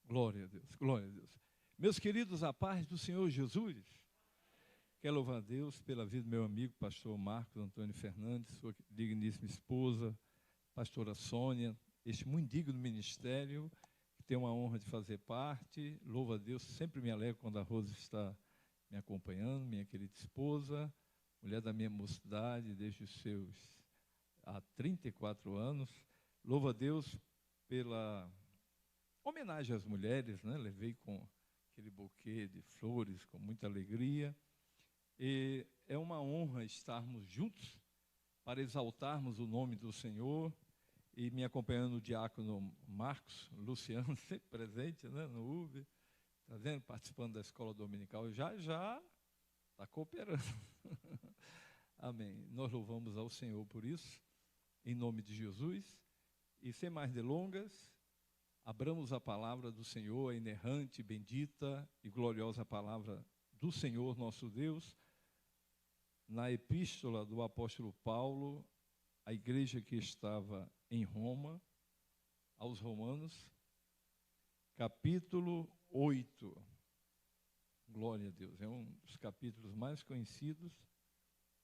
Glória a Deus, glória a Deus. Meus queridos, a paz do Senhor Jesus. Quero louvar a Deus pela vida do meu amigo, pastor Marcos Antônio Fernandes, sua digníssima esposa, pastora Sônia, este muito digno ministério, que tenho a honra de fazer parte. Louvo a Deus, sempre me alegro quando a Rosa está me acompanhando, minha querida esposa, mulher da minha mocidade, desde os seus há 34 anos. Louvo a Deus pela homenagem às mulheres, né? Levei com aquele buquê de flores, com muita alegria. E é uma honra estarmos juntos para exaltarmos o nome do Senhor. E me acompanhando o diácono Marcos Luciano, sempre presente, né, no Uber, está vendo, participando da escola dominical, já está cooperando. Amém. Nós louvamos ao Senhor por isso, em nome de Jesus. E sem mais delongas, abramos a palavra do Senhor, a inerrante, bendita e gloriosa palavra do Senhor nosso Deus, na epístola do apóstolo Paulo, à igreja que estava em Roma, aos Romanos, capítulo 8. Glória a Deus, é um dos capítulos mais conhecidos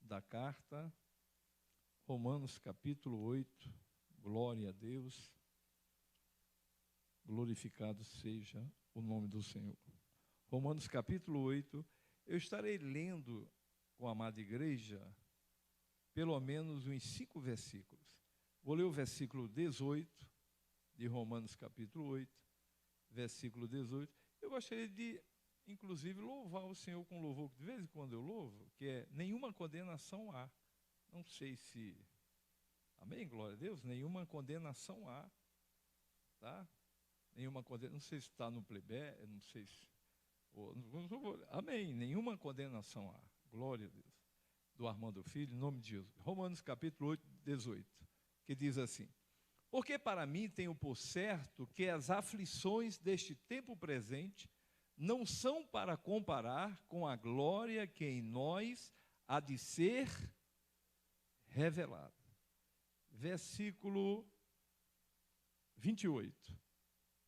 da carta. Romanos, capítulo 8, glória a Deus. Glorificado seja o nome do Senhor. Romanos capítulo 8, eu estarei lendo com a amada igreja pelo menos uns 5 versículos. Vou ler o versículo 18 de Romanos capítulo 8, versículo 18. Eu gostaria de, inclusive, louvar o Senhor com louvor, que de vez em quando eu louvo, que é: nenhuma condenação há. Não sei se... Amém? Glória a Deus? Nenhuma condenação há. Tá? Nenhuma condenação, não sei se está no plebé, não sei se... Amém, nenhuma condenação há, glória a Deus, do Armando Filho, em nome de Jesus. Romanos capítulo 8, 18, que diz assim: porque para mim tenho por certo que as aflições deste tempo presente não são para comparar com a glória que em nós há de ser revelada. Versículo 28.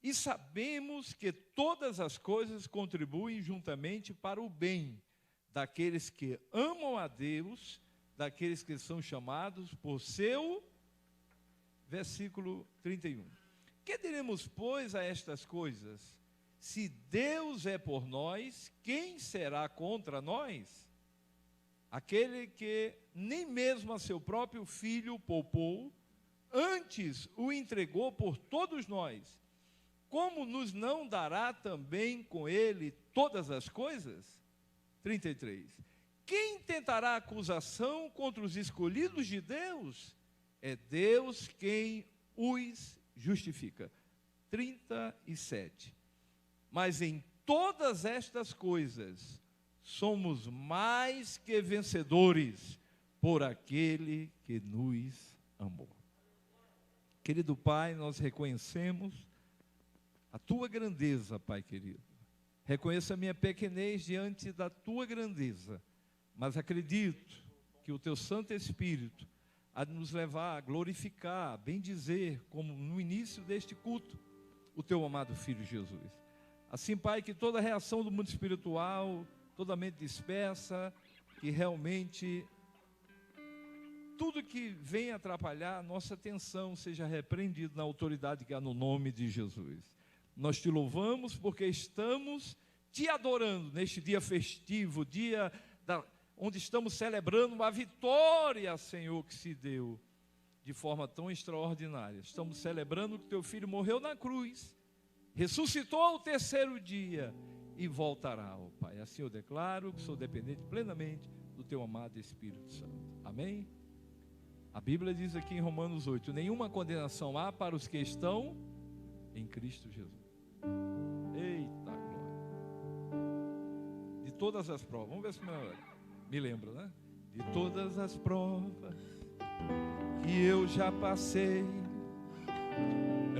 E sabemos que todas as coisas contribuem juntamente para o bem daqueles que amam a Deus, daqueles que são chamados por seu... Versículo 31. Que diremos, pois, a estas coisas? Se Deus é por nós, quem será contra nós? Aquele que nem mesmo a seu próprio filho poupou, antes o entregou por todos nós, como nos não dará também com ele todas as coisas? 33. Quem tentará acusação contra os escolhidos de Deus? É Deus quem os justifica. 37. Mas em todas estas coisas somos mais que vencedores por aquele que nos amou. Querido Pai, nós reconhecemos a Tua grandeza, Pai querido. Reconheço a minha pequenez diante da Tua grandeza, mas acredito que o Teu Santo Espírito há de nos levar a glorificar, a bendizer, como no início deste culto, o Teu amado Filho Jesus. Assim, Pai, que toda reação do mundo espiritual, toda mente dispersa, que realmente tudo que vem atrapalhar a nossa atenção seja repreendido na autoridade que há no nome de Jesus. Nós Te louvamos porque estamos Te adorando neste dia festivo, onde estamos celebrando a vitória, Senhor, que se deu de forma tão extraordinária. Estamos celebrando que Teu Filho morreu na cruz, ressuscitou ao terceiro dia e voltará, ó Pai. Assim eu declaro que sou dependente plenamente do Teu amado Espírito Santo. Amém? A Bíblia diz aqui em Romanos 8, nenhuma condenação há para os que estão em Cristo Jesus. Eita glória! De todas as provas, vamos ver se me lembra, né? De todas as provas que eu já passei,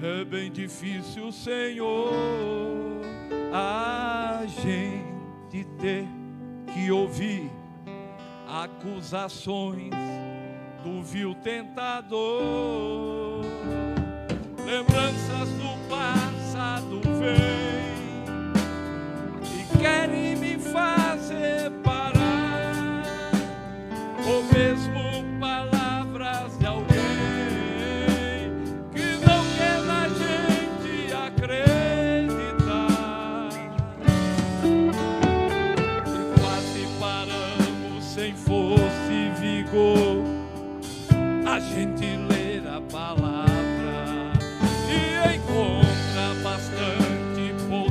é bem difícil, Senhor, a gente ter que ouvir acusações do vil tentador. Lembranças do passado vêm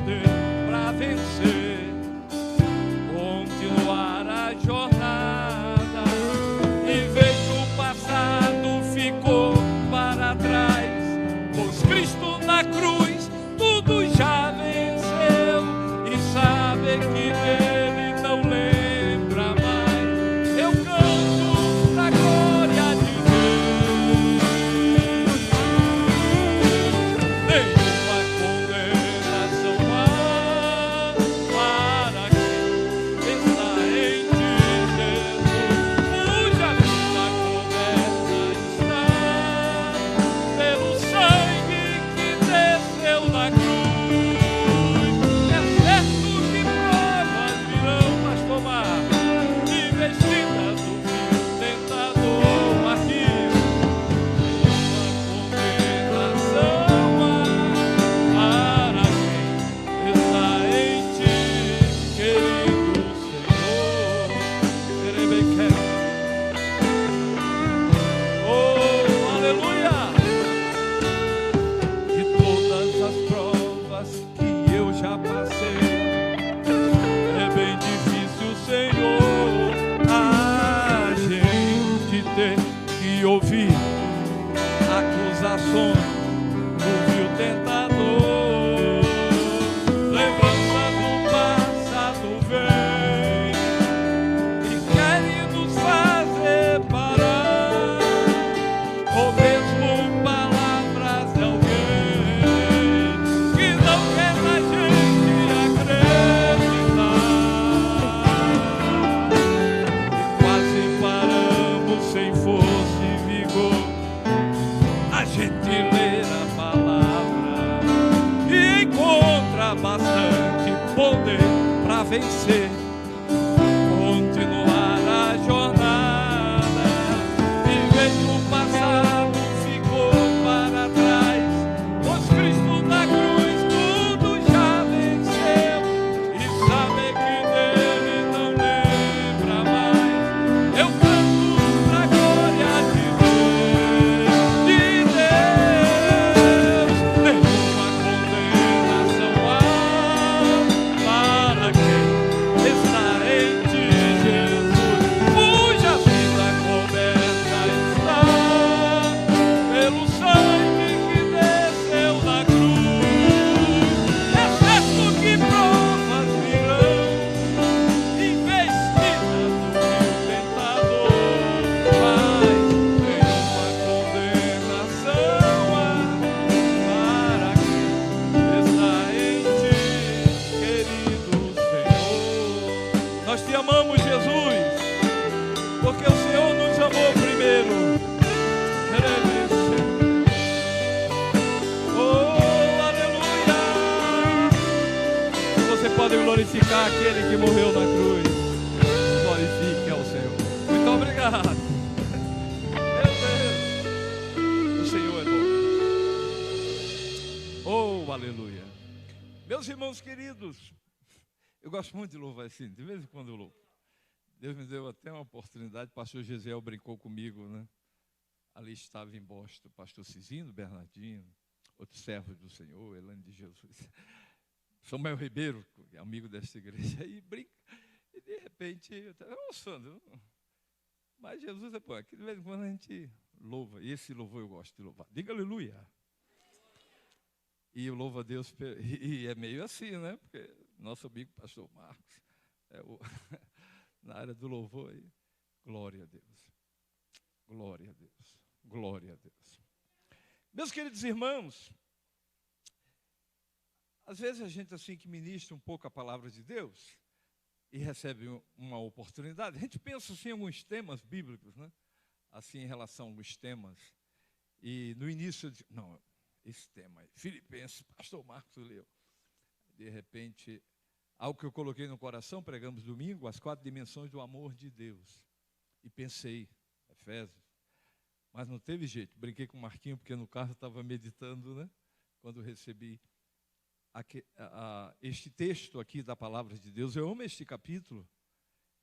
poder para vencer, continuar a jornada. Em vez do passado ficou para trás, pois Cristo na cruz tudo já venceu, e sabe que dele não lembra mais. Eu canto pra glória de Deus. Nenhuma condenação há para quem está em ti, Jesus, cuja vida coberta está pelo sangue que desceu na cruz. É certo que provas virão, pastor Marcos, investidas do vil tentador. Marquinhos, nenhuma condenação há para quem está em ti, querido Senhor. Erebequer. Oh, aleluia! De todas as provas que eu já passei, é bem difícil, Senhor, a gente ter que ouvir acusações do vil tentador. Lembrança do passado vem e quer nos fazer parar, ou mesmo palavras de alguém que não quer a gente acreditar. E quase paramos sem força e vigor. A gente lê a palavra e encontra bastante poder para vencer, continuar a jornada. Em vez do passado ficou para trás, pois Cristo na cruz tudo já venceu, e sabe que dele não lembra mais. Eu canto pra glória de Deus, de Deus. Nenhuma condenação há para quem está em ti, Jesus, cuja vida coberta está pelo sangue que desceu na cruz. É certo que provas virão, investidas do vil tentador, mas nenhuma condenação há para quem está em ti, querido Senhor. Nós te amamos, Jesus, porque o Senhor nos amou primeiro. Oh, aleluia! Você pode glorificar aquele que morreu na cruz. Glorifique ao Senhor. Muito obrigado. Meu Deus, o Senhor é bom. Oh, aleluia. Meus irmãos queridos, eu gosto muito de louvar assim, de vez em quando eu louvo. Deus me deu até uma oportunidade, o pastor Gesiel brincou comigo, né? Ali estava em Boston o pastor Cisino, Bernardino, outros servos do Senhor, Elane de Jesus, Samuel Ribeiro, amigo desta igreja, aí brinca, e de repente, eu estava almoçando, mas Jesus é bom, que de vez em quando a gente louva, e esse louvor eu gosto de louvar, diga aleluia. E eu louvo a Deus, e é meio assim, né? Porque nosso amigo pastor Marcos, na área do louvor, aí, glória a Deus, glória a Deus, glória a Deus. Meus queridos irmãos, às vezes a gente assim que ministra um pouco a palavra de Deus e recebe uma oportunidade, a gente pensa assim em alguns temas bíblicos, né? Assim em relação a alguns temas, e no início, não, esse tema aí, Filipenses, pastor Marcos leu, de repente, algo que eu coloquei no coração, pregamos domingo, as 4 dimensões do amor de Deus, e pensei, Efésios, mas não teve jeito, brinquei com o Marquinho, porque no carro eu estava meditando, né? Quando recebi este texto aqui da palavra de Deus, eu amo este capítulo.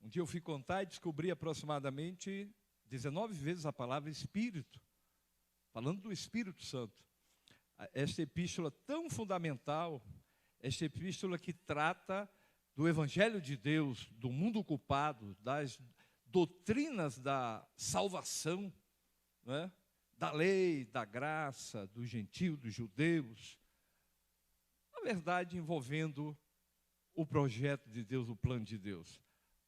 Um dia eu fui contar e descobri aproximadamente 19 vezes a palavra Espírito, falando do Espírito Santo. Esta epístola tão fundamental, esta epístola que trata do Evangelho de Deus, do mundo culpado, das doutrinas da salvação, né? Da lei, da graça, do gentio, dos judeus. Na verdade, envolvendo o projeto de Deus, o plano de Deus.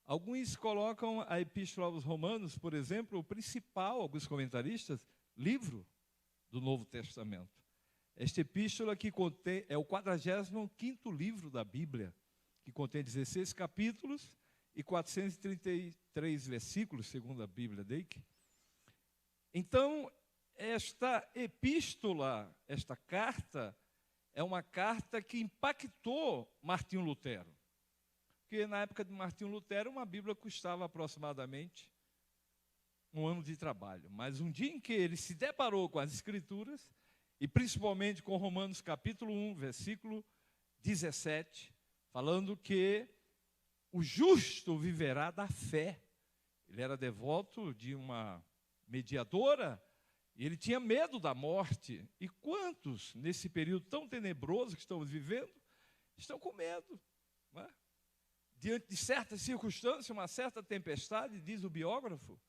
Alguns colocam a Epístola aos Romanos, por exemplo, o principal, alguns comentaristas, livro do Novo Testamento. Esta epístola que contém, é o 45º livro da Bíblia, que contém 16 capítulos e 433 versículos, segundo a Bíblia Dake. Então, esta epístola, esta carta, é uma carta que impactou Martinho Lutero. Porque na época de Martinho Lutero, uma Bíblia custava aproximadamente um ano de trabalho. Mas um dia em que ele se deparou com as Escrituras, e principalmente com Romanos capítulo 1, versículo 17, falando que o justo viverá da fé. Ele era devoto de uma mediadora, e ele tinha medo da morte. E quantos, nesse período tão tenebroso que estamos vivendo, estão com medo, não é? Diante de certas circunstâncias, uma certa tempestade, diz o biógrafo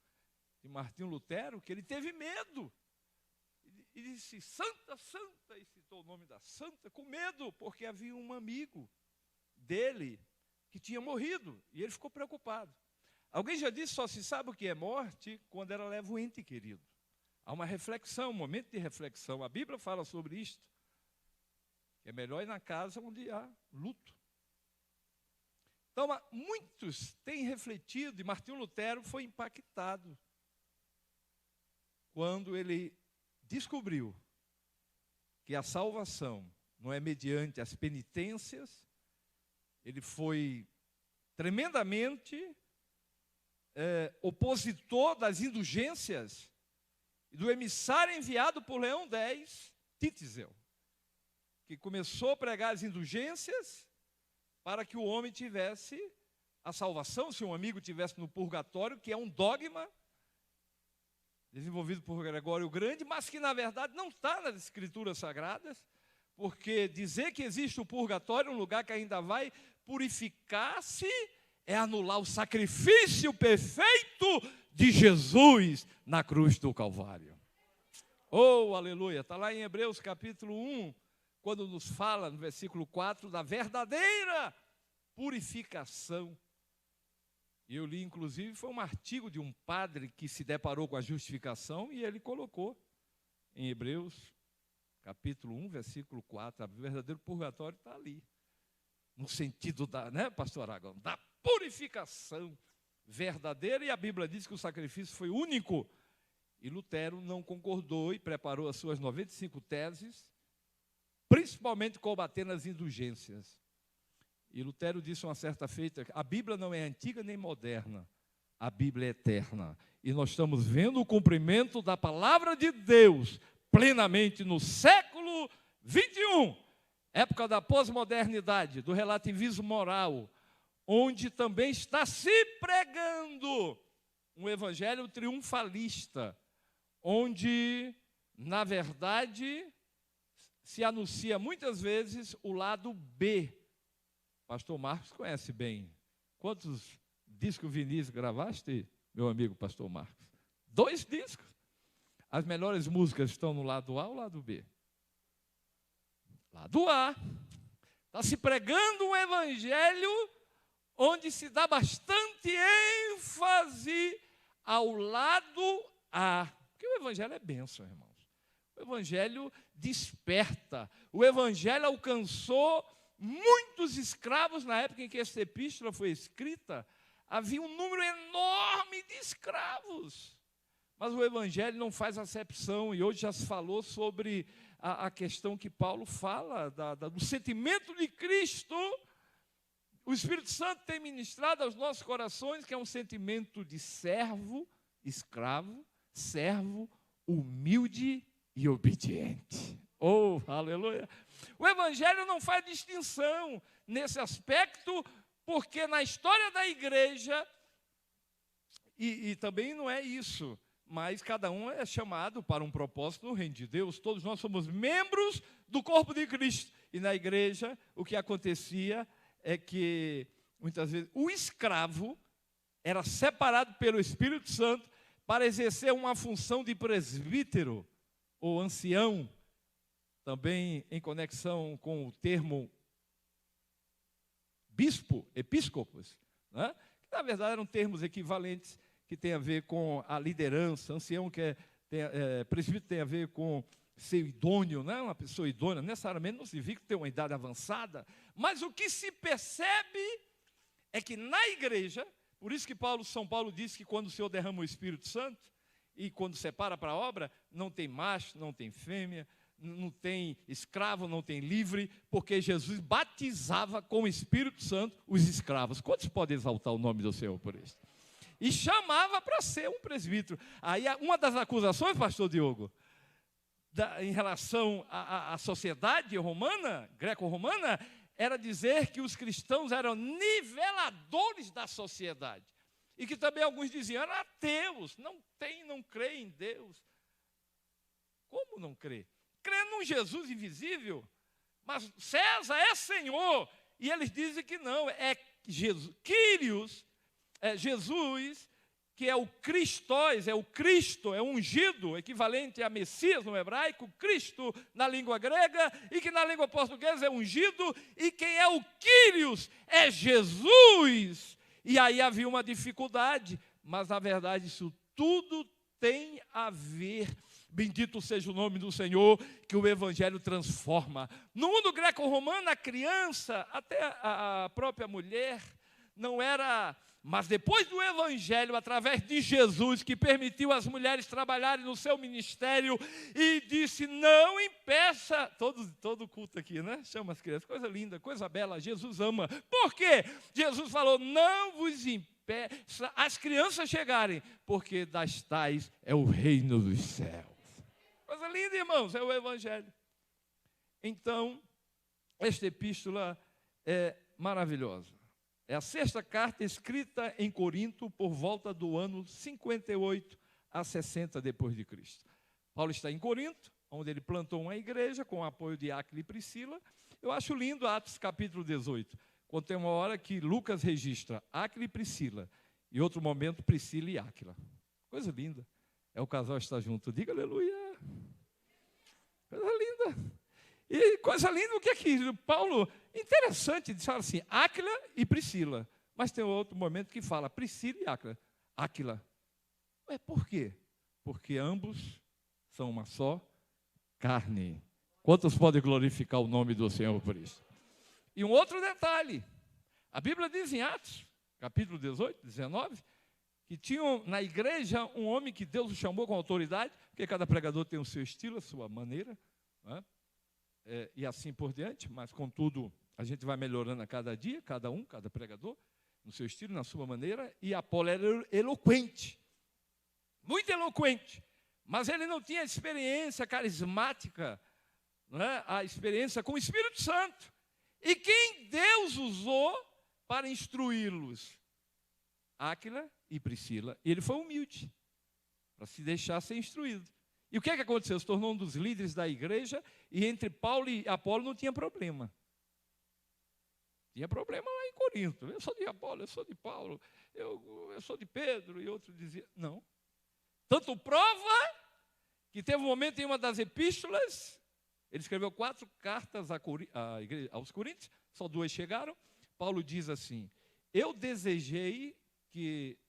de Martinho Lutero, que ele teve medo. E disse, santa, santa, e citou o nome da santa, com medo, porque havia um amigo dele que tinha morrido, e ele ficou preocupado. Alguém já disse, só se sabe o que é morte quando ela leva o ente querido. Há uma reflexão, um momento de reflexão. A Bíblia fala sobre isto, que é melhor ir na casa onde há luto. Então, muitos têm refletido, e Martinho Lutero foi impactado quando ele descobriu que a salvação não é mediante as penitências. Ele foi tremendamente opositor das indulgências e do emissário enviado por Leão X, Titzel, que começou a pregar as indulgências para que o homem tivesse a salvação, se um amigo tivesse no purgatório, que é um dogma desenvolvido por Gregório o Grande, mas que na verdade não está nas Escrituras Sagradas, porque dizer que existe o purgatório, um lugar que ainda vai purificar-se, é anular o sacrifício perfeito de Jesus na cruz do Calvário. Oh, aleluia! Está lá em Hebreus capítulo 1, quando nos fala, no versículo 4, da verdadeira purificação. E eu li, inclusive, foi um artigo de um padre que se deparou com a justificação, e ele colocou em Hebreus capítulo 1, versículo 4, o verdadeiro purgatório está ali. No sentido da, né, pastor Aragão, da purificação verdadeira, e a Bíblia diz que o sacrifício foi único. E Lutero não concordou e preparou as suas 95 teses, principalmente combatendo as indulgências. E Lutero disse uma certa feita, a Bíblia não é antiga nem moderna, a Bíblia é eterna. E nós estamos vendo o cumprimento da palavra de Deus plenamente no século 21, época da pós-modernidade, do relativismo moral, onde também está se pregando um evangelho triunfalista, onde, na verdade, se anuncia muitas vezes o lado B. Pastor Marcos conhece bem. Quantos discos Vinícius gravaste, meu amigo pastor Marcos? 2 discos. As melhores músicas estão no lado A ou lado B? Lado A. Está se pregando um evangelho onde se dá bastante ênfase ao lado A. Porque o evangelho é bênção, irmãos. O evangelho desperta. O evangelho alcançou muitos escravos. Na época em que essa epístola foi escrita, havia um número enorme de escravos. Mas o evangelho não faz acepção, e hoje já se falou sobre a questão que Paulo fala, do sentimento de Cristo. O Espírito Santo tem ministrado aos nossos corações, que é um sentimento de servo, escravo, servo, humilde e obediente. Oh, aleluia! O evangelho não faz distinção nesse aspecto, porque na história da igreja, e também não é isso, mas cada um é chamado para um propósito no reino de Deus. Todos nós somos membros do corpo de Cristo. E na igreja, o que acontecia é que, muitas vezes, o escravo era separado pelo Espírito Santo para exercer uma função de presbítero ou ancião, também em conexão com o termo bispo, episcopos, né? Que na verdade eram termos equivalentes que têm a ver com a liderança. Ancião, presbítero, tem a ver com ser idôneo, né? Uma pessoa idônea, necessariamente não significa ter uma idade avançada, mas o que se percebe é que na igreja, por isso que São Paulo disse que quando o Senhor derrama o Espírito Santo, e quando separa para a obra, não tem macho, não tem fêmea, não tem escravo, não tem livre, porque Jesus batizava com o Espírito Santo os escravos. Quantos podem exaltar o nome do Senhor por isso? E chamava para ser um presbítero. Aí uma das acusações, pastor Diogo, em relação à sociedade romana, greco-romana, era dizer que os cristãos eram niveladores da sociedade. E que também alguns diziam, eram ateus, não creem em Deus. Como não crê? Crê num Jesus invisível, mas César é Senhor. E eles dizem que não, é Jesus, Quírios, é Jesus, que é o Cristóis, é o Cristo, é ungido, equivalente a Messias no hebraico, Cristo na língua grega, e que na língua portuguesa é ungido, e quem é o Quírios é Jesus. E aí havia uma dificuldade, mas na verdade isso tudo tem a ver, bendito seja o nome do Senhor, que o Evangelho transforma. No mundo greco-romano, a criança, até a própria mulher, não era... Mas depois do Evangelho, através de Jesus, que permitiu às mulheres trabalharem no seu ministério e disse, não impeça, todo culto aqui, né? Chama as crianças, coisa linda, coisa bela, Jesus ama. Por quê? Jesus falou, não vos impeça as crianças chegarem, porque das tais é o reino dos céus. Coisa linda, irmãos, é o Evangelho. Então, esta epístola é maravilhosa. É a sexta carta escrita em Corinto por volta do ano 58 a 60 depois de Cristo. Paulo está em Corinto, onde ele plantou uma igreja com o apoio de Áquila e Priscila. Eu acho lindo Atos capítulo 18, quando tem uma hora que Lucas registra Áquila e Priscila, e outro momento Priscila e Áquila. Coisa linda. É o casal estar junto. Diga aleluia. Coisa linda. E coisa linda, o que é que Paulo, interessante, diz assim, Áquila e Priscila. Mas tem outro momento que fala Priscila e Áquila. Áquila. Por quê? Porque ambos são uma só carne. Quantos podem glorificar o nome do Senhor por isso? E um outro detalhe. A Bíblia diz em Atos, capítulo 18, 19, que tinham na igreja um homem que Deus o chamou com autoridade, porque cada pregador tem o seu estilo, a sua maneira, né? E assim por diante, mas contudo, a gente vai melhorando a cada dia, cada pregador, no seu estilo, na sua maneira, e Apolo era eloquente, muito eloquente, mas ele não tinha experiência carismática, não é? A experiência com o Espírito Santo, e quem Deus usou para instruí-los? Áquila e Priscila, e ele foi humilde, para se deixar ser instruído. E o que é que aconteceu? Se tornou um dos líderes da igreja, e entre Paulo e Apolo não tinha problema. Tinha problema lá em Corinto. Eu sou de Apolo, eu sou de Paulo, eu sou de Pedro, e outro dizia, não. Tanto prova que teve um momento em uma das epístolas, ele escreveu 4 cartas aos Coríntios, só 2 chegaram. Paulo diz assim, eu desejei que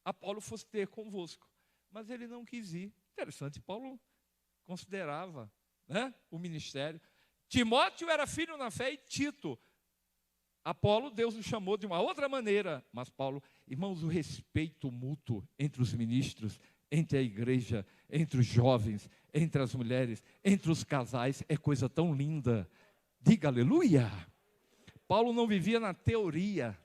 Apolo fosse ter convosco, mas ele não quis ir. Interessante, Paulo considerava, né, o ministério. Timóteo era filho na fé e Tito. Apolo, Deus o chamou de uma outra maneira. Mas Paulo, irmãos, o respeito mútuo entre os ministros, entre a igreja, entre os jovens, entre as mulheres, entre os casais, é coisa tão linda. Diga aleluia. Paulo não vivia na teoria.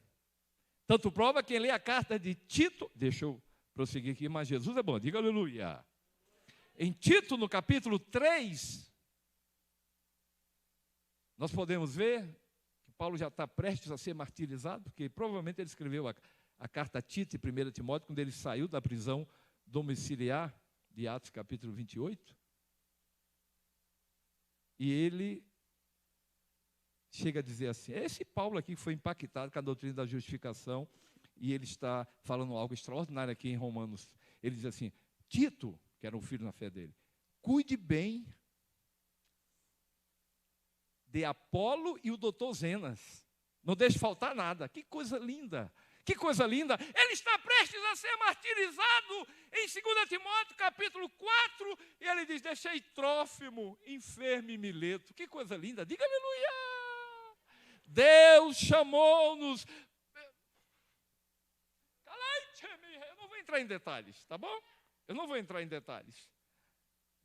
Tanto prova quem lê a carta de Tito. Deixa eu prosseguir aqui, mas Jesus é bom. Diga aleluia. Em Tito, no capítulo 3, nós podemos ver que Paulo já está prestes a ser martirizado, porque provavelmente ele escreveu a carta a Tito e 1 Timóteo, quando ele saiu da prisão domiciliar de Atos capítulo 28. E ele chega a dizer assim, é esse Paulo aqui que foi impactado com a doutrina da justificação, e ele está falando algo extraordinário aqui em Romanos. Ele diz assim, Tito, que era um filho na fé dele, cuide bem de Apolo e o doutor Zenas. Não deixe faltar nada. Que coisa linda. Que coisa linda. Ele está prestes a ser martirizado em 2 Timóteo, capítulo 4. E ele diz, deixei Trófimo, enfermo e Mileto. Que coisa linda. Diga aleluia. Deus chamou-nos. Eu não vou entrar em detalhes, tá bom? Eu não vou entrar em detalhes.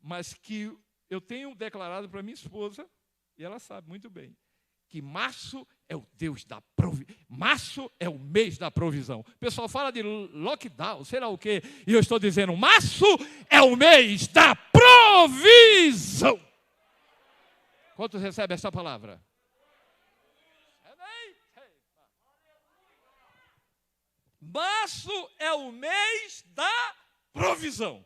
Mas que eu tenho declarado para minha esposa, e ela sabe muito bem, que março é o Deus da provisão. Março é o mês da provisão. O pessoal fala de lockdown, sei lá o quê. E eu estou dizendo, março é o mês da provisão. Quantos recebem essa palavra? Março é o mês da provisão.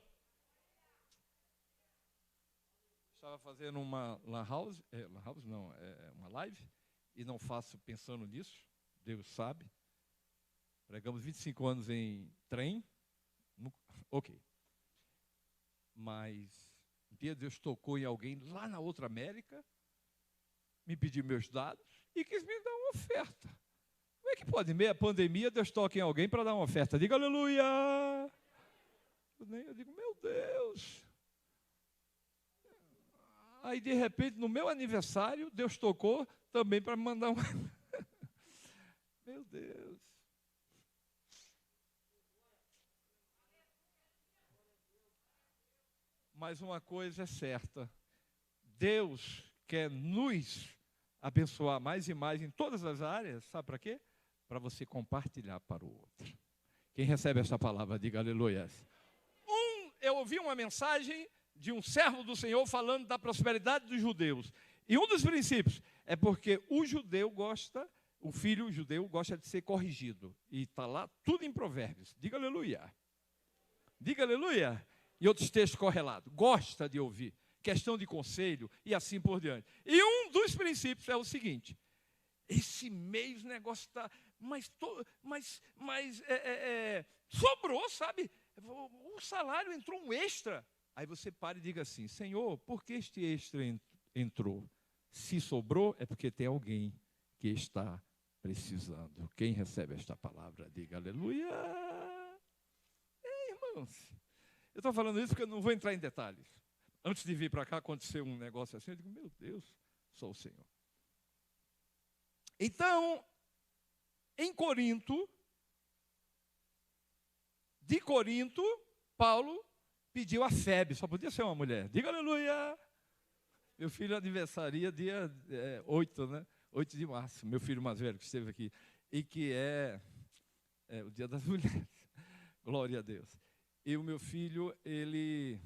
Estava fazendo uma uma live, e não faço pensando nisso, Deus sabe. Pregamos 25 anos em trem, ok. Mas um dia Deus tocou em alguém lá na outra América, me pediu meus dados e quis me dar uma oferta. Como é que pode, em meio à pandemia, Deus toca em alguém para dar uma oferta? Diga aleluia! Eu digo, meu Deus! Aí, de repente, no meu aniversário, Deus tocou também para me mandar uma... Meu Deus! Mas uma coisa é certa, Deus quer nos abençoar mais e mais em todas as áreas, sabe para quê? Para você compartilhar para o outro. Quem recebe essa palavra, diga aleluia. Eu ouvi uma mensagem de um servo do Senhor falando da prosperidade dos judeus. E um dos princípios é porque o judeu gosta, o filho judeu gosta de ser corrigido. E está lá tudo em Provérbios. Diga aleluia. Diga aleluia. E outros textos correlatos. Gosta de ouvir. Questão de conselho e assim por diante. E um dos princípios é o seguinte. Esse mês o negócio está... sobrou, sabe? O salário entrou um extra. Aí você para e diga assim, Senhor, por que este extra entrou? Se sobrou, é porque tem alguém que está precisando. Quem recebe esta palavra, diga aleluia. Irmãos, eu estou falando isso porque eu não vou entrar em detalhes. Antes de vir para cá, aconteceu um negócio assim, eu digo, meu Deus, só o Senhor. Então, em Corinto, de Corinto, Paulo pediu a Febe, só podia ser uma mulher. Diga aleluia. Meu filho aniversaria dia 8, né? 8 de março, meu filho mais velho que esteve aqui. E que é o dia das mulheres. Glória a Deus. E o meu filho, ele...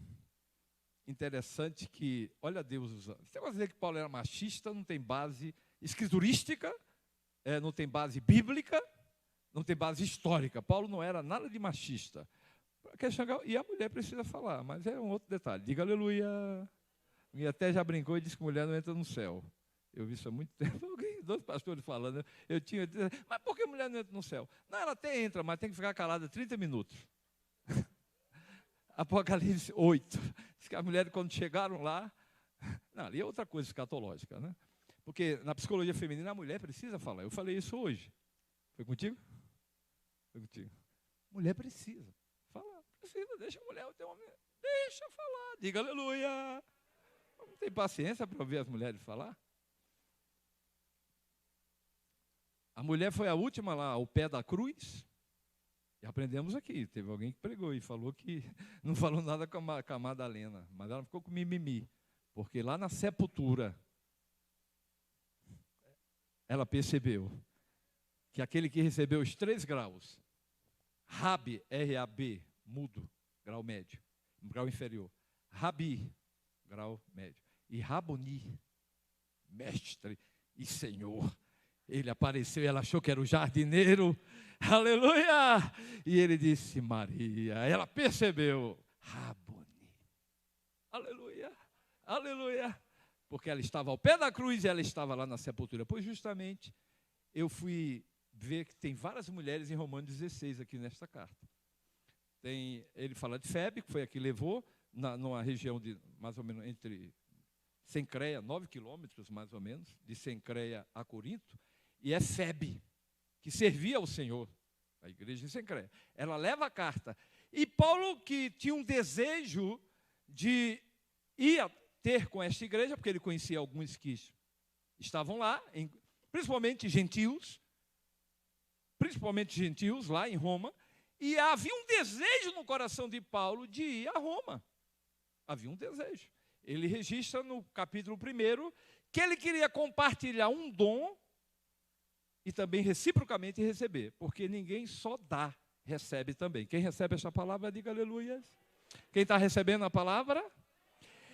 Interessante que, olha Deus usando. Você vai dizer que Paulo era machista, não tem base escriturística, não tem base bíblica, não tem base histórica. Paulo não era nada de machista. E a mulher precisa falar, mas é um outro detalhe. Diga aleluia. E até já brincou e disse que mulher não entra no céu. Eu vi isso há muito tempo. Dois pastores falando. Eu tinha dito, mas por que mulher não entra no céu? Não, ela até entra, mas tem que ficar calada 30 minutos. Apocalipse 8. Diz que as mulheres, quando chegaram lá... Não, ali é outra coisa escatológica, né? Porque na psicologia feminina a mulher precisa falar. Eu falei isso hoje. Foi contigo? Foi contigo. Mulher precisa falar. Precisa, deixa a mulher ter uma... Deixa falar. Diga aleluia. Não tem paciência para ouvir as mulheres falar? A mulher foi a última lá ao pé da cruz. E aprendemos aqui. Teve alguém que pregou e falou que não falou nada com a Madalena. Mas ela ficou com mimimi. Porque lá na sepultura, ela percebeu que aquele que recebeu os 3 graus, Rabi, R-A-B, mudo, grau médio, grau inferior. Rabi, grau médio. E Raboni, mestre e senhor. Ele apareceu e ela achou que era o jardineiro. Aleluia! E ele disse, Maria. Ela percebeu, Raboni. Aleluia, aleluia. porque ela estava ao pé da cruz e ela estava lá na sepultura. Pois justamente eu fui ver que tem várias mulheres em Romanos 16 aqui nesta carta. Ele fala de Febe, que foi a que levou, numa região de mais ou menos entre Cencreia, 9 quilômetros mais ou menos, de Cencreia a Corinto, e é Febe, que servia ao Senhor, a igreja de Cencreia. Ela leva a carta. E Paulo, que tinha um desejo de ir ter com esta igreja, porque ele conhecia alguns que estavam lá, principalmente gentios lá em Roma, e havia um desejo no coração de Paulo de ir a Roma. Havia um desejo. Ele registra no capítulo 1 que ele queria compartilhar um dom e também reciprocamente receber, porque ninguém só dá, recebe também. Quem recebe esta palavra, diga aleluia. Quem está recebendo a palavra?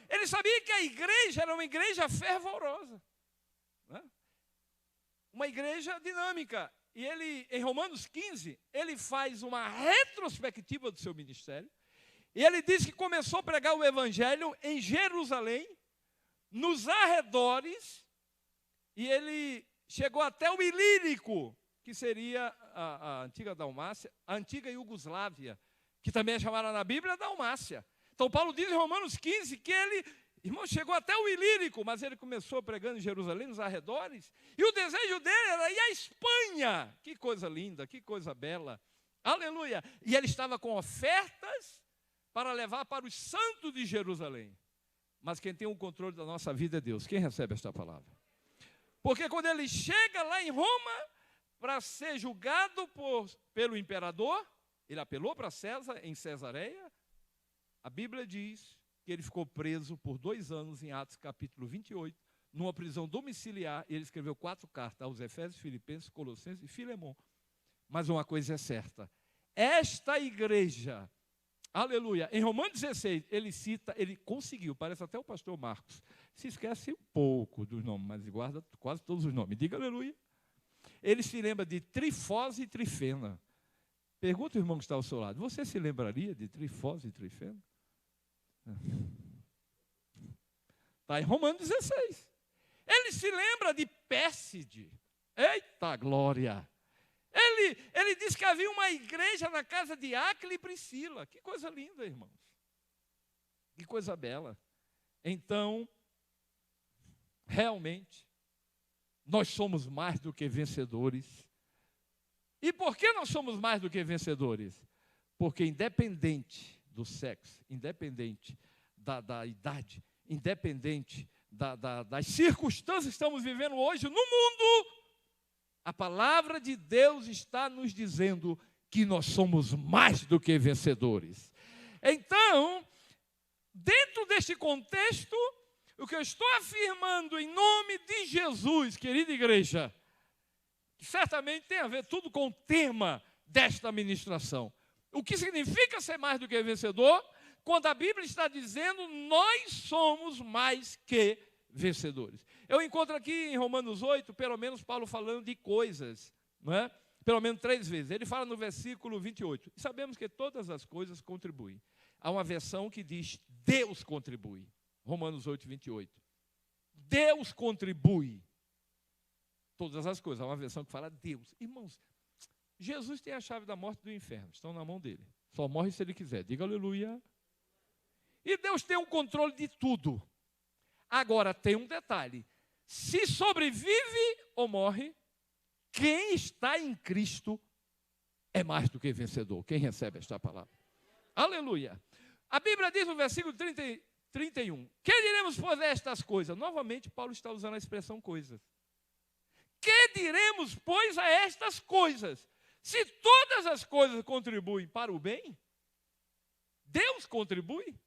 Ele sabia que a igreja era uma igreja fervorosa, né? Uma igreja dinâmica. E ele, em Romanos 15, ele faz uma retrospectiva do seu ministério. E ele diz que começou a pregar o evangelho em Jerusalém, nos arredores, e ele chegou até o Ilírico, que seria a antiga Dalmácia, a antiga Iugoslávia, que também é chamada na Bíblia Dalmácia. Então Paulo diz em Romanos 15 que ele, irmão, chegou até o Ilírico, mas ele começou pregando em Jerusalém, nos arredores, e o desejo dele era ir à Espanha. Que coisa linda, que coisa bela, aleluia. E ele estava com ofertas para levar para os santos de Jerusalém. Mas quem tem o controle da nossa vida é Deus. Quem recebe esta palavra? Porque quando ele chega lá em Roma para ser julgado pelo imperador, ele apelou para César em Cesareia, a Bíblia diz que ele ficou preso por 2 anos em Atos capítulo 28, numa prisão domiciliar, e ele escreveu 4 cartas aos Efésios, Filipenses, Colossenses e Filemon. Mas uma coisa é certa, esta igreja, aleluia, em Romanos 16, ele cita, ele conseguiu, parece até o pastor Marcos, se esquece um pouco dos nomes, mas guarda quase todos os nomes, diga aleluia. Ele se lembra de Trifose e Trifena. Pergunta o irmão que está ao seu lado, você se lembraria de Trifose e Trifena? Está em Romanos 16. Ele se lembra de Pérside. Eita glória! Ele diz que havia uma igreja na casa de Áquila e Priscila. Que coisa linda, irmãos. Que coisa bela. Então, realmente, nós somos mais do que vencedores. E por que nós somos mais do que vencedores? Porque independente do sexo, independente da idade, independente das circunstâncias que estamos vivendo hoje no mundo, a palavra de Deus está nos dizendo que nós somos mais do que vencedores. Então, dentro deste contexto, o que eu estou afirmando em nome de Jesus, querida igreja, certamente tem a ver tudo com o tema desta ministração. O que significa ser mais do que vencedor? Quando a Bíblia está dizendo, nós somos mais que vencedores. Eu encontro aqui em Romanos 8, pelo menos Paulo falando de coisas, não é? Pelo menos 3 vezes. Ele fala no versículo 28. E sabemos que todas as coisas contribuem. Há uma versão que diz, Deus contribui. Romanos 8, 28. Deus contribui. Todas as coisas. Há uma versão que fala Deus. Irmãos, Jesus tem a chave da morte e do inferno. Estão na mão dele. Só morre se ele quiser. Diga aleluia. E Deus tem o controle de tudo. Agora tem um detalhe. Se sobrevive ou morre, quem está em Cristo é mais do que vencedor. Quem recebe esta palavra? Aleluia. A Bíblia diz no versículo 31. Que diremos, pois, a estas coisas? Novamente, Paulo está usando a expressão coisas. Que diremos, pois, a estas coisas? Se todas as coisas contribuem para o bem, Deus contribui.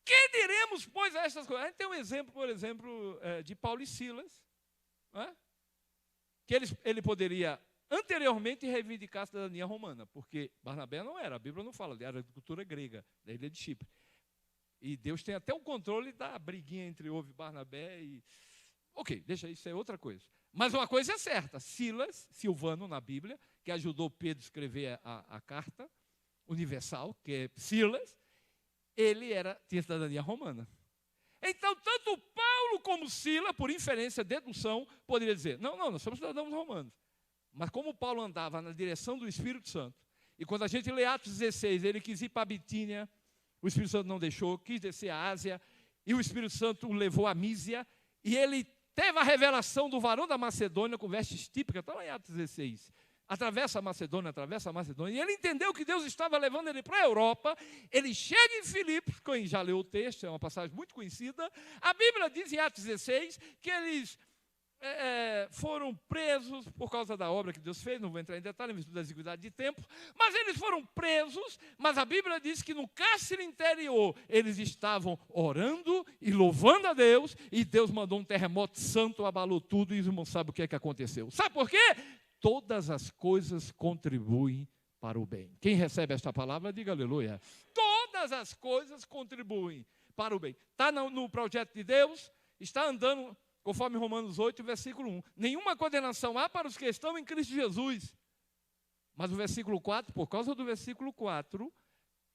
Que diremos, pois, a estas coisas? A gente tem um exemplo, por exemplo, de Paulo e Silas, né? Que ele poderia anteriormente reivindicar a cidadania romana, porque Barnabé não era, a Bíblia não fala, era de cultura grega, da ilha de Chipre. E Deus tem até o controle da briguinha entre Barnabé e... Ok, deixa isso, é outra coisa. Mas uma coisa é certa, Silas, Silvano na Bíblia, que ajudou Pedro a escrever a carta universal, que é Silas, ele tinha cidadania romana. Então, tanto Paulo como Sila, por inferência, dedução, poderia dizer, não, nós somos cidadãos romanos. Mas como Paulo andava na direção do Espírito Santo, e quando a gente lê Atos 16, ele quis ir para a Bitínia, o Espírito Santo não deixou, quis descer a Ásia, e o Espírito Santo o levou a Mísia, e ele teve a revelação do varão da Macedônia, com vestes típicas, está lá em Atos 16. Atravessa a Macedônia, e ele entendeu que Deus estava levando ele para a Europa. Ele chega em Filipos, quem já leu o texto, é uma passagem muito conhecida. A Bíblia diz em Atos 16 que eles foram presos por causa da obra que Deus fez, não vou entrar em detalhe, em virtude da exiguidade de tempo, mas eles foram presos, mas a Bíblia diz que no cárcere interior eles estavam orando e louvando a Deus, e Deus mandou um terremoto santo, abalou tudo, e os irmãos sabem o que é que aconteceu. Sabe por quê? Todas as coisas contribuem para o bem. Quem recebe esta palavra, diga aleluia. Todas as coisas contribuem para o bem. Está no projeto de Deus, está andando conforme Romanos 8, versículo 1. Nenhuma condenação há para os que estão em Cristo Jesus. Mas o versículo 4, por causa do versículo 4,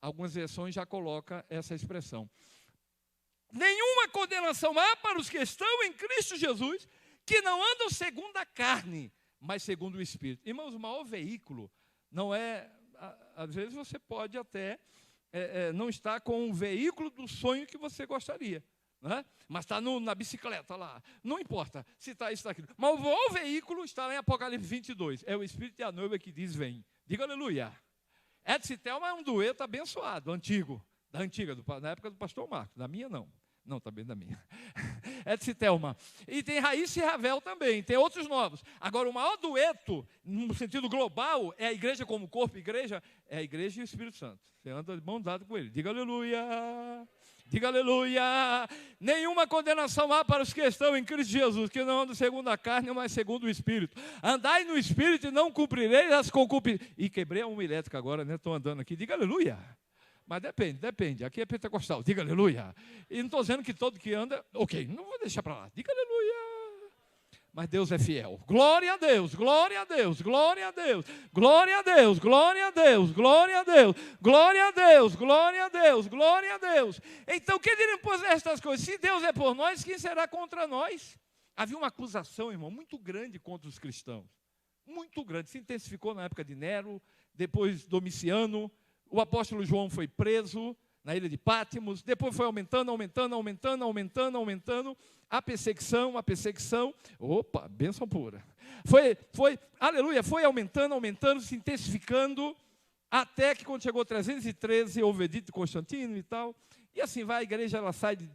algumas versões já colocam essa expressão. Nenhuma condenação há para os que estão em Cristo Jesus, que não andam segundo a carne, mas segundo o Espírito. Irmãos, o maior veículo não é... Às vezes você pode até não estar com um veículo do sonho que você gostaria. Né? Mas está na bicicleta lá, não importa se está isso, está aquilo. Mas o veículo está lá em Apocalipse 22, é o Espírito e a noiva que diz vem, diga aleluia. Edson e Thelma é um dueto abençoado, antigo, na época do pastor Marcos, da minha não, também da minha. Edson e Thelma, e tem Raíssa e Ravel também, tem outros novos. Agora o maior dueto, no sentido global, é a igreja como corpo, é a igreja e o Espírito Santo, você anda de mão dada com ele, diga aleluia. Diga aleluia. Nenhuma condenação há para os que estão em Cristo Jesus, que não andam segundo a carne, mas segundo o Espírito. Andai no Espírito e não cumprireis as concupiscências. E quebrei a uma elétrica agora, né? Estou andando aqui. Diga aleluia. Mas depende. Aqui é pentecostal. Diga aleluia. E não estou dizendo que todo que anda... Ok, não vou deixar para lá. Diga aleluia. Mas Deus é fiel. Glória a Deus, glória a Deus, glória a Deus, glória a Deus, glória a Deus, glória a Deus, glória a Deus, glória a Deus, glória a Deus. Então, quem diremos estas coisas? Se Deus é por nós, quem será contra nós? Havia uma acusação, irmão, muito grande contra os cristãos. Muito grande. Se intensificou na época de Nero, depois Domiciano. O apóstolo João foi preso na ilha de Pátimos, depois foi aumentando. A perseguição, opa, bênção pura. Aleluia, foi aumentando, se intensificando, até que quando chegou 313, houve o edito de Constantino e tal, e assim vai, a igreja, ela sai de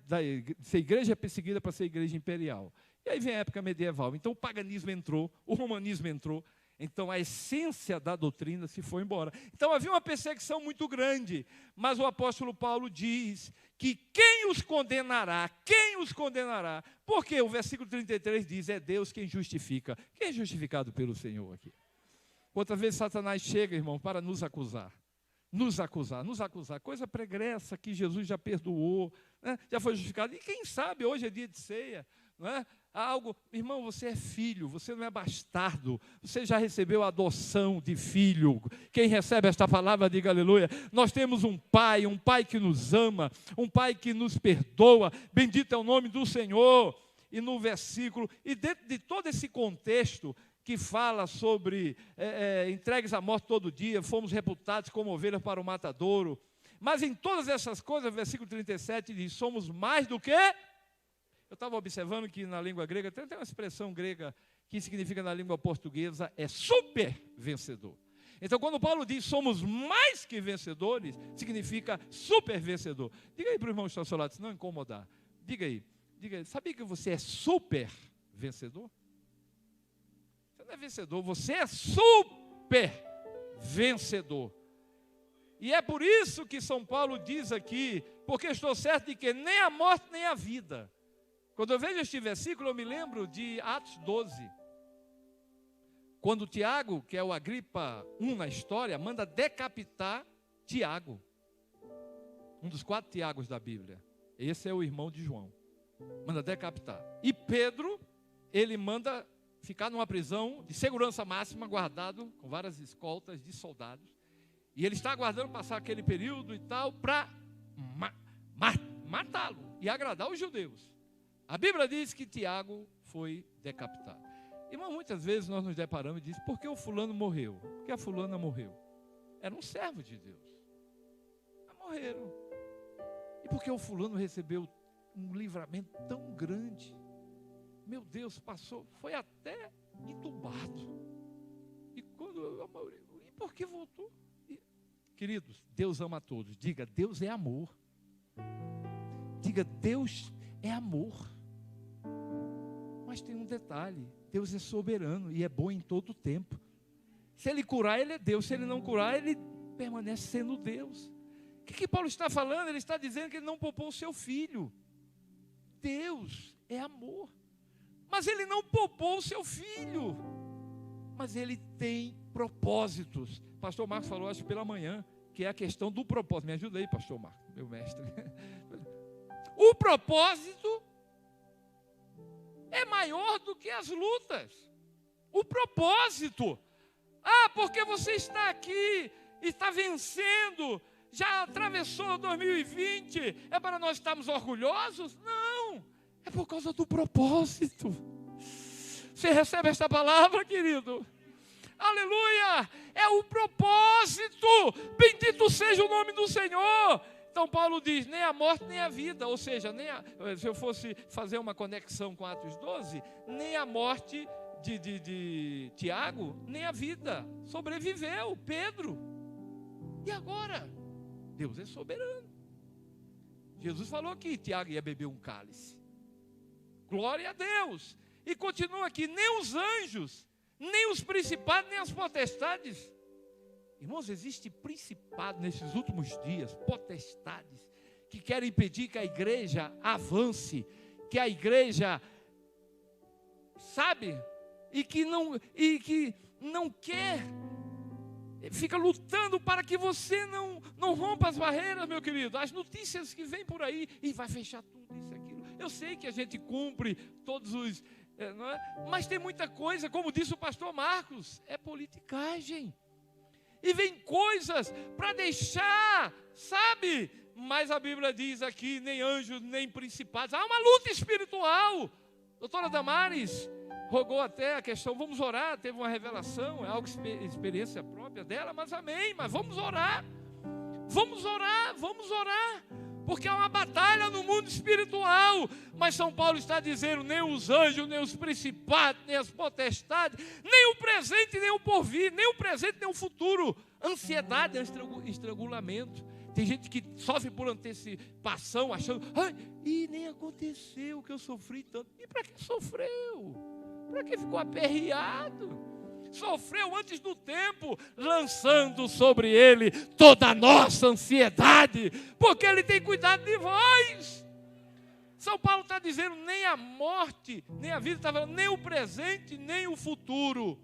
ser igreja perseguida para ser igreja imperial. E aí vem a época medieval, então o paganismo entrou, o romanismo entrou, então a essência da doutrina se foi embora. Então havia uma perseguição muito grande, mas o apóstolo Paulo diz que quem os condenará? Porque o versículo 33 diz, é Deus quem justifica. Quem é justificado pelo Senhor aqui? Quantas vezes Satanás chega, irmão, para nos acusar, coisa pregressa que Jesus já perdoou, né? Já foi justificado, e quem sabe hoje é dia de ceia, não é? Algo, irmão, você é filho, você não é bastardo, você já recebeu a adoção de filho. Quem recebe esta palavra, diga aleluia. Nós temos um pai que nos ama, um pai que nos perdoa, bendito é o nome do Senhor. E no versículo, e dentro de todo esse contexto que fala sobre entregues à morte todo dia, fomos reputados como ovelhas para o matadouro, mas em todas essas coisas, versículo 37 diz, somos mais do que... Eu estava observando que na língua grega, tem uma expressão grega que significa na língua portuguesa, é super vencedor. Então, quando Paulo diz somos mais que vencedores, significa super vencedor. Diga aí para o irmão que está ao seu lado, se não incomodar. Diga aí, sabia que você é super vencedor? Você não é vencedor, você é super vencedor. E é por isso que São Paulo diz aqui, porque estou certo de que nem a morte nem a vida. Quando eu vejo este versículo, eu me lembro de Atos 12. Quando Tiago, que é o Agripa 1 na história, manda decapitar Tiago. Um dos 4 Tiagos da Bíblia. Esse é o irmão de João. Manda decapitar. E Pedro, ele manda ficar numa prisão de segurança máxima, guardado com várias escoltas de soldados. E ele está aguardando passar aquele período e tal, para matá-lo e agradar os judeus. A Bíblia diz que Tiago foi decapitado. Irmão, muitas vezes nós nos deparamos e dizemos, por que o fulano morreu? Por que a fulana morreu? Era um servo de Deus. Mas morreram. E por que o fulano recebeu um livramento tão grande? Meu Deus, passou, foi até entubado. E por que voltou? Queridos, Deus ama a todos. Diga, Deus é amor. Diga, Deus é amor. Mas tem um detalhe, Deus é soberano e é bom em todo o tempo. Se Ele curar, Ele é Deus. Se Ele não curar, Ele permanece sendo Deus. O que Paulo está falando? Ele está dizendo que Ele não poupou o seu filho. Deus é amor. Mas Ele não poupou o seu filho. Mas Ele tem propósitos. Pastor Marcos falou, acho, pela manhã, que é a questão do propósito. Me ajuda aí, pastor Marcos, meu mestre. O propósito é maior do que as lutas. O propósito. Porque você está aqui e está vencendo, já atravessou 2020, é para nós estarmos orgulhosos? Não, é por causa do propósito. Você recebe esta palavra, querido? Aleluia! É o propósito. Bendito seja o nome do Senhor. Então Paulo diz, nem a morte nem a vida, ou seja, se eu fosse fazer uma conexão com Atos 12, nem a morte de Tiago, nem a vida, sobreviveu Pedro. E agora? Deus é soberano. Jesus falou que Tiago ia beber um cálice. Glória a Deus. E continua aqui, nem os anjos, nem os principados, nem as potestades. Irmãos, existe principado nesses últimos dias, potestades, que querem impedir que a igreja avance, que a igreja, sabe, e que não quer, fica lutando para que você não rompa as barreiras, meu querido. As notícias que vêm por aí, e vai fechar tudo isso, aquilo. Eu sei que a gente cumpre todos os, não é? Mas tem muita coisa, como disse o pastor Marcos, é politicagem. E vem coisas para deixar, sabe? Mas a Bíblia diz aqui, nem anjos, nem principados. Há uma luta espiritual. Doutora Damares rogou até a questão, vamos orar, teve uma revelação, é algo experiência própria dela, mas amém, mas vamos orar. Vamos orar, vamos orar. Porque há uma batalha no mundo espiritual. Mas São Paulo está dizendo, nem os anjos, nem os principados, nem as potestades, nem o presente, nem o porvir, nem o presente, nem o futuro. Ansiedade, estrangulamento. Tem gente que sofre por antecipação, achando, e nem aconteceu o que eu sofri tanto. E para que sofreu? Para que ficou aperreado? Sofreu antes do tempo, lançando sobre Ele toda a nossa ansiedade, porque Ele tem cuidado de vós. São Paulo está dizendo, nem a morte, nem a vida, está falando, nem o presente, nem o futuro.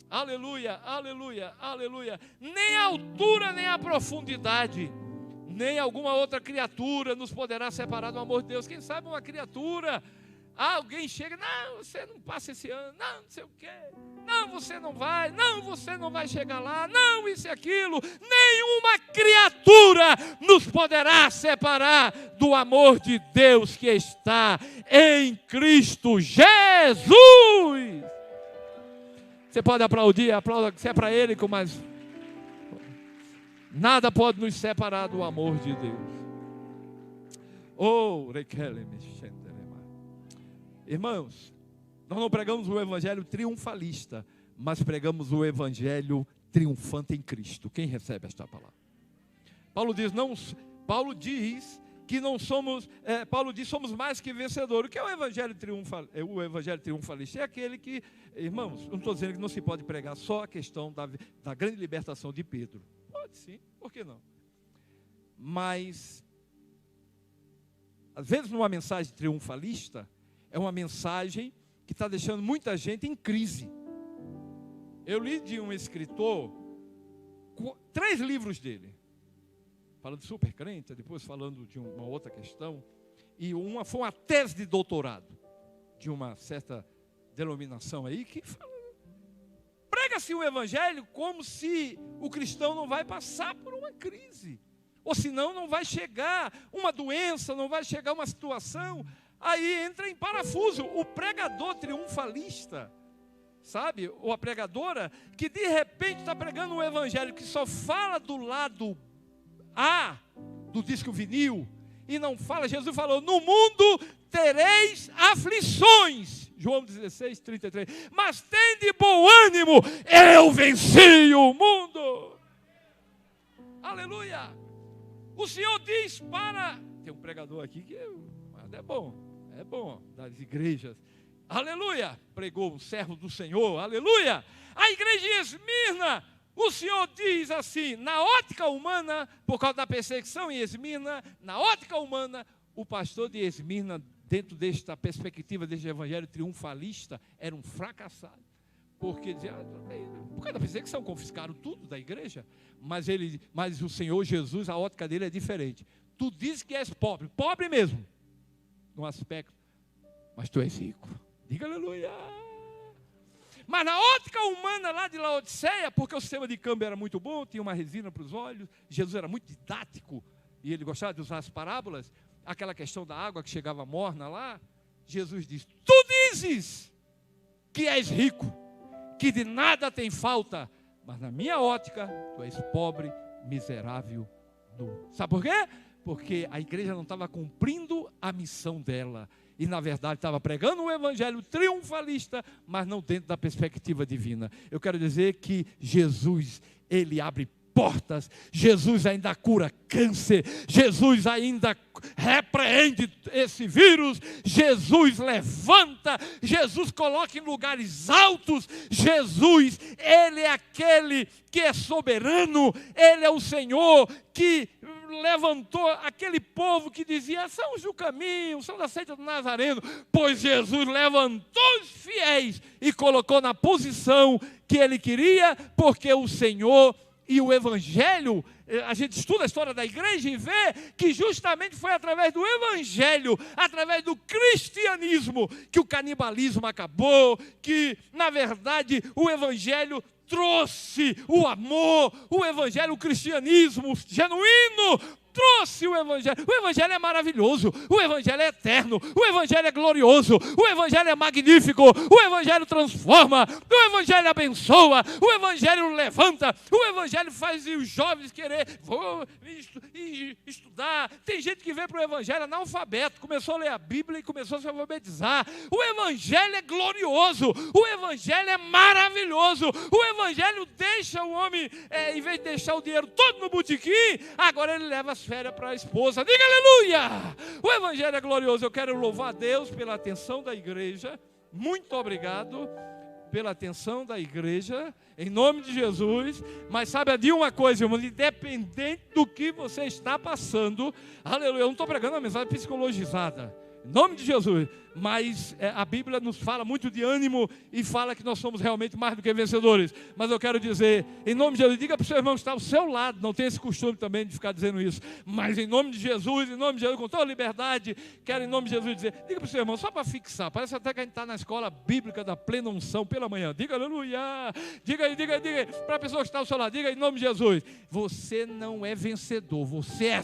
Aleluia, aleluia, aleluia. Nem a altura, nem a profundidade, nem alguma outra criatura nos poderá separar do amor de Deus. Quem sabe uma criatura, alguém chega, não, você não passa esse ano, não sei o quê. Não, você não vai chegar lá, não, isso e aquilo. Nenhuma criatura nos poderá separar do amor de Deus que está em Cristo Jesus. Você pode aplaudir, aplauda, se é para Ele, com mais. Nada pode nos separar do amor de Deus. Irmãos, nós não pregamos o evangelho triunfalista, mas pregamos o evangelho triunfante em Cristo. Quem recebe esta palavra? Paulo diz que não somos, somos mais que vencedores. O que é o evangelho triunfalista? O evangelho triunfalista é aquele que, irmãos, não estou dizendo que não se pode pregar só a questão da grande libertação de Pedro. Pode sim, por que não? Mas, às vezes numa mensagem triunfalista, é uma mensagem que está deixando muita gente em crise. Eu li de um escritor 3 livros dele, falando de supercrente, depois falando de uma outra questão, e foi uma tese de doutorado de uma certa denominação aí, que fala, prega-se o evangelho como se o cristão não vai passar por uma crise, ou senão não vai chegar uma doença, não vai chegar uma situação. aí entra em parafuso o pregador triunfalista, sabe? Ou a pregadora que de repente está pregando um evangelho que só fala do lado A do disco vinil e não fala. Jesus falou: no mundo tereis aflições, João 16, 33, mas tende bom ânimo, eu venci o mundo. Aleluia. O Senhor diz para... Tem um pregador aqui que é bom, das igrejas. Aleluia. Pregou um servo do Senhor, aleluia. A igreja de Esmirna, o Senhor diz assim, na ótica humana, por causa da perseguição em Esmirna, na ótica humana, o pastor de Esmirna, dentro desta perspectiva deste evangelho triunfalista, era um fracassado. Porque dizia, por causa da perseguição, confiscaram tudo da igreja. Mas o Senhor Jesus, a ótica dele é diferente. Tu dizes que és pobre, pobre mesmo, no aspecto, mas tu és rico. Diga aleluia. Mas na ótica humana lá de Laodiceia, porque o sistema de câmbio era muito bom, tinha uma resina para os olhos, Jesus era muito didático, e ele gostava de usar as parábolas, aquela questão da água que chegava morna lá, Jesus diz, tu dizes que és rico, que de nada tem falta, mas na minha ótica, tu és pobre, miserável, nu. Sabe por quê? Porque a igreja não estava cumprindo a missão dela. E na verdade estava pregando um evangelho triunfalista, mas não dentro da perspectiva divina. Eu quero dizer que Jesus, ele abre portas, Jesus ainda cura câncer, Jesus ainda repreende esse vírus, Jesus levanta, Jesus coloca em lugares altos, Jesus, ele é aquele que é soberano, ele é o Senhor que levantou aquele povo que dizia, são os do caminho, são da seita do Nazareno, pois Jesus levantou os fiéis e colocou na posição que ele queria, porque o Senhor e o evangelho, a gente estuda a história da igreja e vê que justamente foi através do evangelho, através do cristianismo, que o canibalismo acabou, que na verdade o evangelho trouxe o amor, o evangelho, o cristianismo genuíno, trouxe o evangelho. O evangelho é maravilhoso, o evangelho é eterno, o evangelho é glorioso, o evangelho é magnífico, o evangelho transforma, o evangelho abençoa, o evangelho levanta, o evangelho faz os jovens querer estudar. Tem gente que vem para o evangelho analfabeto, começou a ler a Bíblia e começou a se alfabetizar. O evangelho é glorioso, o evangelho é maravilhoso, o evangelho deixa o homem, em vez de deixar o dinheiro todo no botequim, agora ele leva as férias para a esposa. Diga aleluia! O evangelho é glorioso. Eu quero louvar a Deus pela atenção da igreja. Muito obrigado pela atenção da igreja, em nome de Jesus. Mas sabe de uma coisa, irmão, independente do que você está passando, aleluia, eu não estou pregando uma mensagem psicologizada, em nome de Jesus, mas a Bíblia nos fala muito de ânimo e fala que nós somos realmente mais do que vencedores. Mas eu quero dizer, em nome de Jesus, diga para o seu irmão que está ao seu lado, não tem esse costume também de ficar dizendo isso, mas em nome de Jesus, com toda liberdade, quero em nome de Jesus dizer, diga para o seu irmão, só para fixar, parece até que a gente está na escola bíblica da plena unção pela manhã, diga aleluia, diga aí, para a pessoa que está ao seu lado, diga em nome de Jesus, você não é vencedor, você é